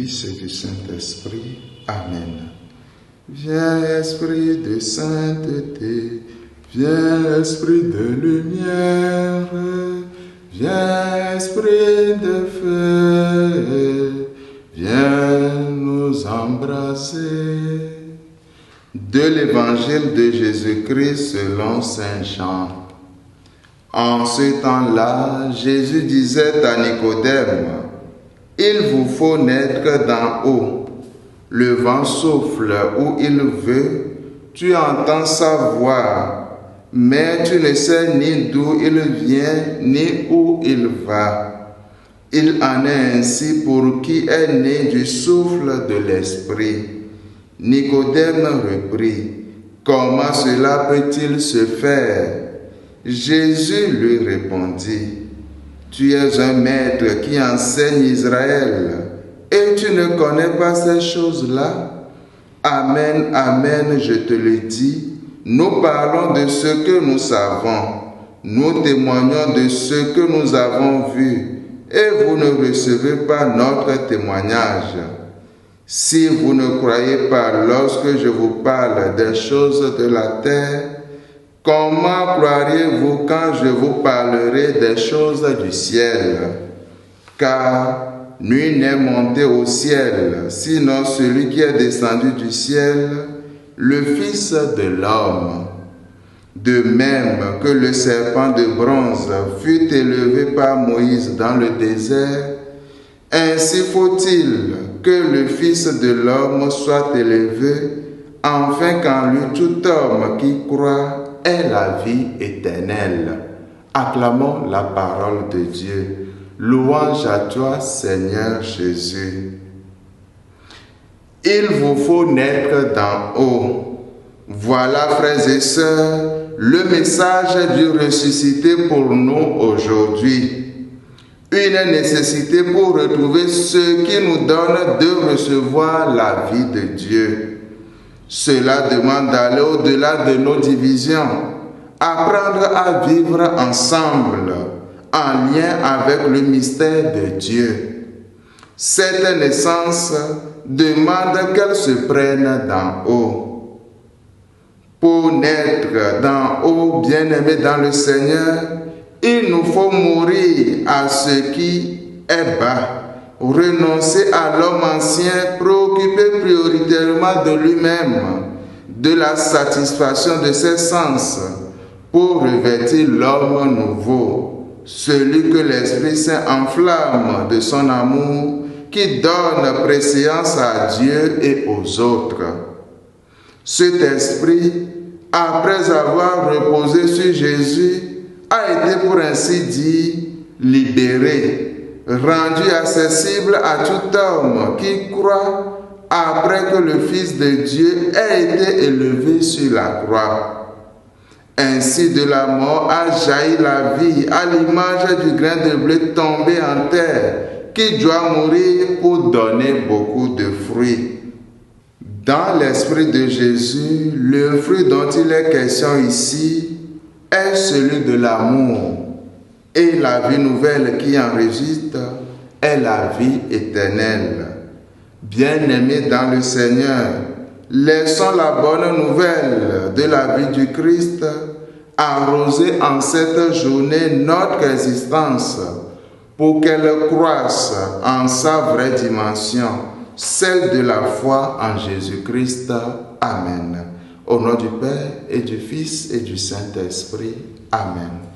Fils et du Saint-Esprit. Amen. Viens Esprit de sainteté, viens Esprit de lumière, viens Esprit de feu, viens nous embrasser. De l'Évangile de Jésus-Christ selon Saint Jean. En ce temps-là, Jésus disait à Nicodème, « Il vous faut naître d'en haut. Le vent souffle où il veut, tu entends sa voix, mais tu ne sais ni d'où il vient, ni où il va. Il en est ainsi pour qui est né du souffle de l'Esprit. » Nicodème reprit, « Comment cela peut-il se faire ?» Jésus lui répondit, « Tu es un maître qui enseigne Israël, et tu ne connais pas ces choses-là? Amen, amen, je te le dis, nous parlons de ce que nous savons, nous témoignons de ce que nous avons vu, et vous ne recevez pas notre témoignage. Si vous ne croyez pas lorsque je vous parle des choses de la terre, comment croiriez-vous quand je vous parlerai des choses du ciel? Car nul n'est monté au ciel, sinon celui qui est descendu du ciel, le Fils de l'homme. De même que le serpent de bronze fut élevé par Moïse dans le désert, ainsi faut-il que le Fils de l'homme soit élevé, afin qu'en lui tout homme qui croit ait la vie éternelle. Acclamons la parole de Dieu. Louange à toi, Seigneur Jésus. Il vous faut naître d'en haut. Voilà, frères et sœurs, le message du ressuscité pour nous aujourd'hui. Une nécessité pour retrouver ce qui nous donne de recevoir la vie de Dieu. Cela demande d'aller au-delà de nos divisions, apprendre à vivre ensemble, en lien avec le mystère de Dieu. Cette naissance demande qu'elle se prenne d'en haut. Pour naître d'en haut, bien-aimés dans le Seigneur, il nous faut mourir à ce qui est bas, renoncer à l'homme ancien, préoccupé prioritairement de lui-même, de la satisfaction de ses sens, pour revêtir l'homme nouveau, celui que l'Esprit Saint enflamme de son amour, qui donne préséance à Dieu et aux autres. Cet esprit, après avoir reposé sur Jésus, a été pour ainsi dire libéré, rendu accessible à tout homme qui croit après que le Fils de Dieu ait été élevé sur la croix. Ainsi de la mort a jailli la vie à l'image du grain de blé tombé en terre qui doit mourir pour donner beaucoup de fruits. Dans l'esprit de Jésus, le fruit dont il est question ici est celui de l'amour, et la vie nouvelle qui en résulte est la vie éternelle. Bien-aimés dans le Seigneur, laissons la bonne nouvelle de la vie du Christ arroser en cette journée notre existence pour qu'elle croisse en sa vraie dimension, celle de la foi en Jésus-Christ. Amen. Au nom du Père et du Fils et du Saint-Esprit. Amen.